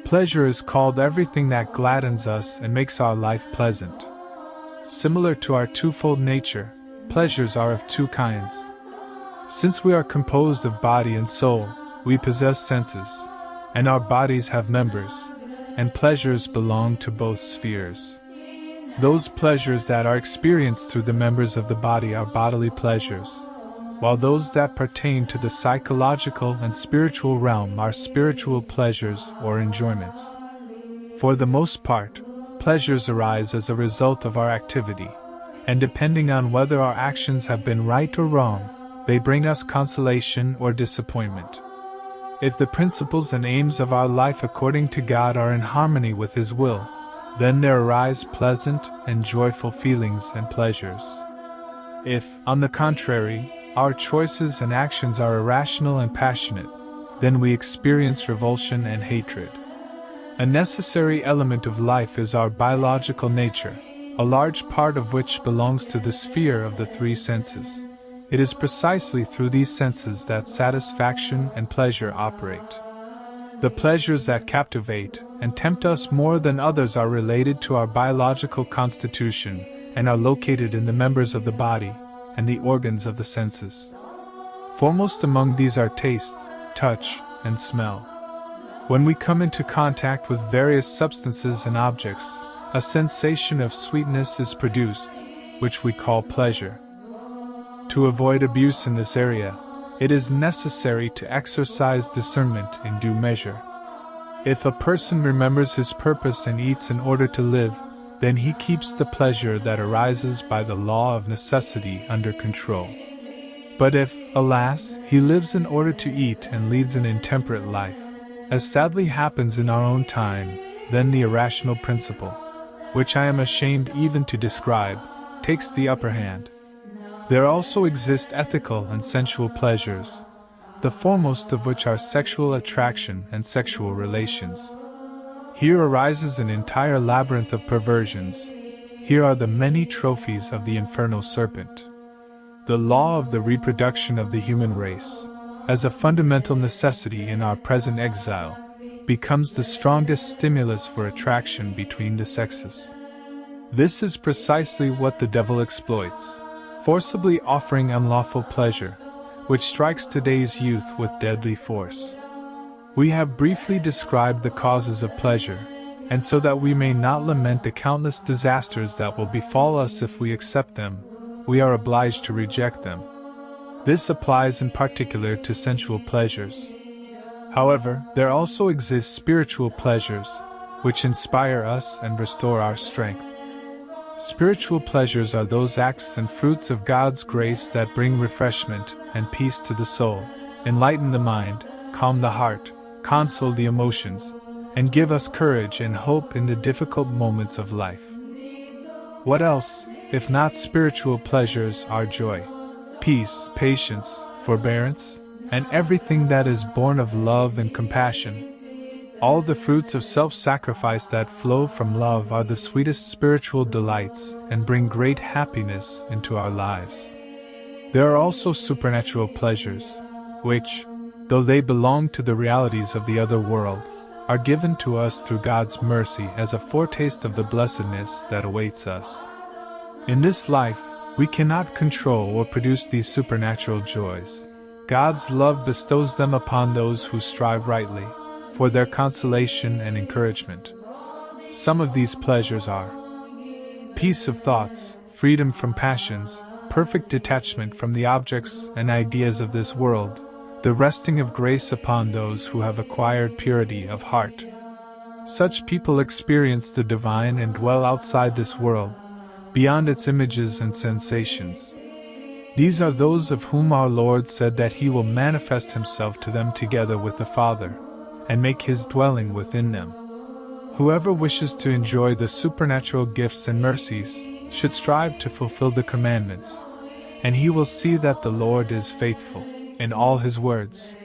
Pleasure is called everything that gladdens us and makes our life pleasant. Similar to our twofold nature, pleasures are of two kinds. Since we are composed of body and soul, we possess senses, and our bodies have members, and pleasures belong to both spheres. Those pleasures that are experienced through the members of the body are bodily pleasures, while those that pertain to the psychological and spiritual realm are spiritual pleasures or enjoyments. For the most part, pleasures arise as a result of our activity, and depending on whether our actions have been right or wrong, they bring us consolation or disappointment. If the principles and aims of our life according to God are in harmony with His will, then there arise pleasant and joyful feelings and pleasures. If, on the contrary, our choices and actions are irrational and passionate, then we experience revulsion and hatred. A necessary element of life is our biological nature, a large part of which belongs to the sphere of the three senses. It is precisely through these senses that satisfaction and pleasure operate. The pleasures that captivate and tempt us more than others are related to our biological constitution and are located in the members of the body and the organs of the senses. Foremost among these are taste, touch, and smell. When we come into contact with various substances and objects, a sensation of sweetness is produced, which we call pleasure. To avoid abuse in this area, it is necessary to exercise discernment in due measure. If a person remembers his purpose and eats in order to live, then he keeps the pleasure that arises by the law of necessity under control. But if, alas, he lives in order to eat and leads an intemperate life, as sadly happens in our own time, then the irrational principle, which I am ashamed even to describe, takes the upper hand. There also exist ethical and sensual pleasures, the foremost of which are sexual attraction and sexual relations. Here arises an entire labyrinth of perversions. Here are the many trophies of the infernal serpent. The law of the reproduction of the human race, as a fundamental necessity in our present exile, becomes the strongest stimulus for attraction between the sexes. This is precisely what the devil exploits, forcibly offering unlawful pleasure, which strikes today's youth with deadly force. We have briefly described the causes of pleasure, and so that we may not lament the countless disasters that will befall us if we accept them, we are obliged to reject them. This applies in particular to sensual pleasures. However, there also exist spiritual pleasures, which inspire us and restore our strength. Spiritual pleasures are those acts and fruits of God's grace that bring refreshment and peace to the soul, enlighten the mind, calm the heart, console the emotions, and give us courage and hope in the difficult moments of life. What else, if not spiritual pleasures, are joy, peace, patience, forbearance, and everything that is born of love and compassion? All the fruits of self-sacrifice that flow from love are the sweetest spiritual delights and bring great happiness into our lives. There are also supernatural pleasures, which, though they belong to the realities of the other world, are given to us through God's mercy as a foretaste of the blessedness that awaits us. In this life, we cannot control or produce these supernatural joys. God's love bestows them upon those who strive rightly, for their consolation and encouragement. Some of these pleasures are peace of thoughts, freedom from passions, perfect detachment from the objects and ideas of this world, the resting of grace upon those who have acquired purity of heart. Such people experience the divine and dwell outside this world, beyond its images and sensations. These are those of whom our Lord said that He will manifest Himself to them together with the Father, and make His dwelling within them. Whoever wishes to enjoy the supernatural gifts and mercies should strive to fulfill the commandments, and he will see that the Lord is faithful in all His words.